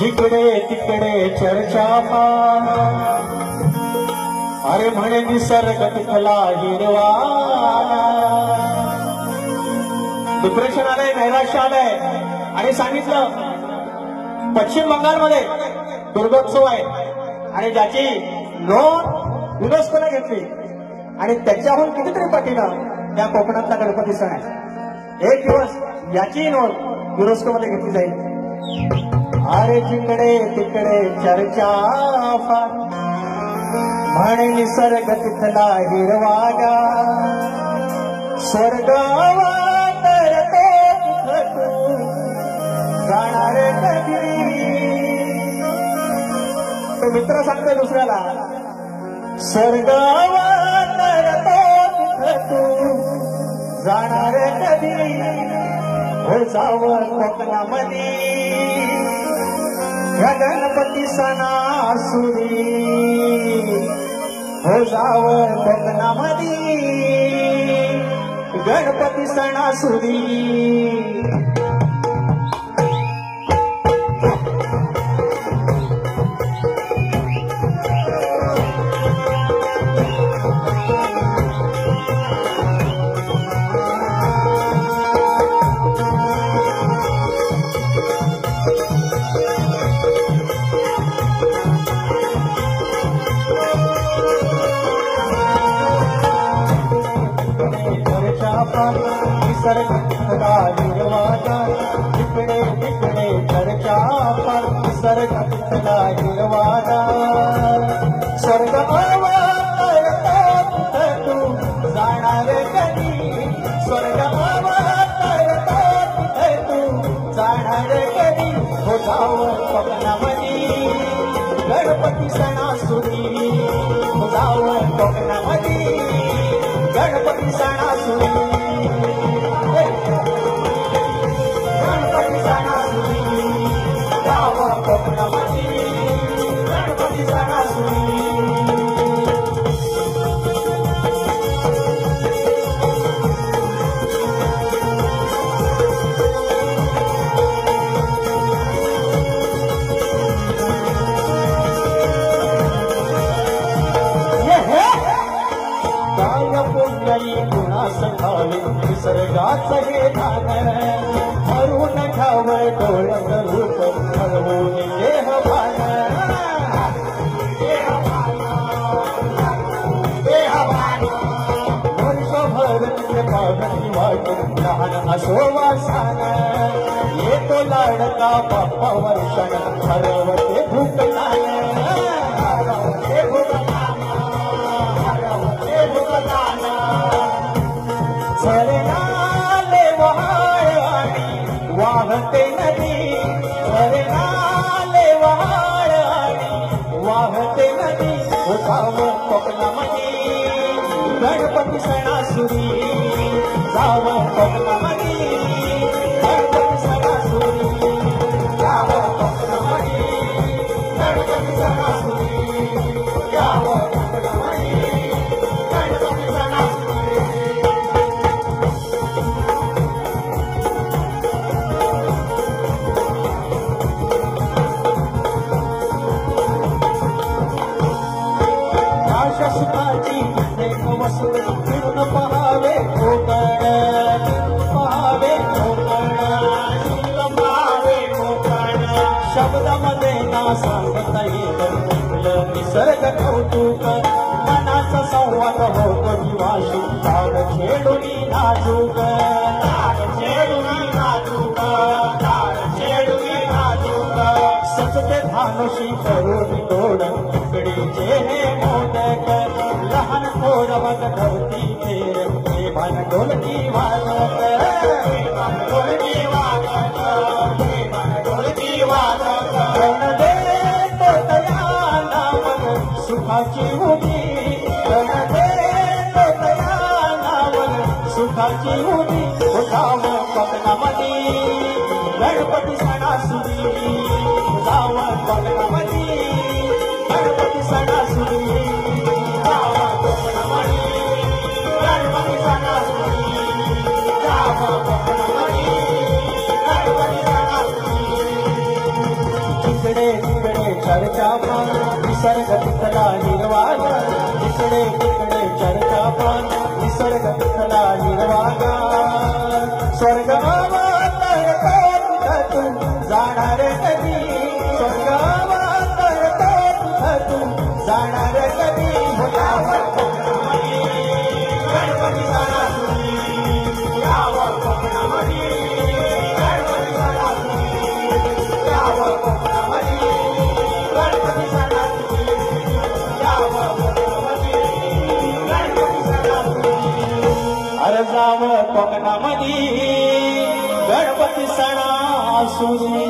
जिकडे तिकडे चर्चा अरे म्हणे निसर्ग तिथला हिरवा डिप्रेशन आलंय नैराश्य आलंय आणि सांगितलं पश्चिम बंगालमध्ये दुर्गोत्सव आहे आणि ज्याची नोंद युनेस्कोने घेतली आणि त्याच्याहून कितीतरी पटीनं त्या कोकणातला गणपती सण आहे. एक दिवस याची नोंद युनेस्कोमध्ये घेतली जाईल. अरे जिकडे तिकडे चर्चा फार म्हणे निसर्ग तिथला हिरवागा स्वर्गावा तर तो जाणार कधी. तो मित्र सांगतोय दुसऱ्याला स्वर्गावा तर तो जाणार कधी. हो जावं कोकणामध्ये या गणपती सणासुदी. हो जावं कोकणामध्ये गणपती सणासुदी. निसर्ग तिथला हिरवागा जिकडे तिकडे चर्चा फार निसर्ग तिथला हिरवागा स्वर्ग तू जाणार कधी. स्वर्ग तू जाणार कधी. हो जावं कोकणामध्ये गणपती सणासुदी. हो जावं कोकणामध्ये गणपती सणासुदी. गणपती सणासुदी जावं कोकणामध्ये गणपती सणासुदी. निसर्गाचं हे धान हरून घ्यावं डोळ्याचं रूप हरवून देहभान. वर्षभर तिथे पावणी वाटून लहान असो वासान येतो लाडका बाप्पा वर्षान हरवते भूकतान. हरवते भूकतान. हरवते भूकतान. झरनाले वहाळ आणि वाहते नदी. झरनाले वहाळ आणि वाहते नदी. जावं कोकणामध्ये गणपती सणासुदी. जावं कोकणामध्ये गणपती सणासुदी. जावं कोकणामध्ये गणपती सणासुदी. जावं कोकणामध्ये गणपती सणासुदी. सुखाची वस्तू फिरून पहावे कोकण. पहावे कोकण. पहावे कोकण. शब्दामध्ये ना सांगता येतं निसर्ग कौतुक. मनाचा संवाद होतो निवाशी ताड खेळून नाजूक. ताड खेळून नाजूक. ताड खेळून नाजूक. सजते धानुषी करून गोड इकडीचे हे मोदक. लहान थोड बघ धरती फेर प्रेमान ढोलकी वाजत. प्रेमान ढोलकी वाजत. प्रेमान ढोलकी वाजत. कोण देतो तयाला मग सुखाची उभी. कोण देतो तयाला मग सुखाची उभी. जावं कोकणामध्ये गणपती सणासुदी. जावं कोकणामध्ये गणपती सणासुदी. जावं कोकणामध्ये गणपती सणासुदी. जावं कोकणामध्ये गणपती सणासुदी. जिकडे चर्चा पान निसर्ग तिथला हिरवागा इकडे तिकडे चर्चा पान निसर्ग तिथला हिरवागा स्वर्गावा तळतो तिथं तू जाणार कधी स्वर्गावा तळतो तिथं तू जाणार कधी यावर कोकणामध्ये गणपती सणासुदी यावर कोकणामध्ये गणपती सणासुदी यावर कोकणामध्ये गणपती सणासुदी यावर कोकणामध्ये गणपती सणासुदी अरे जावं कोकणामध्ये गणपती सणासुदी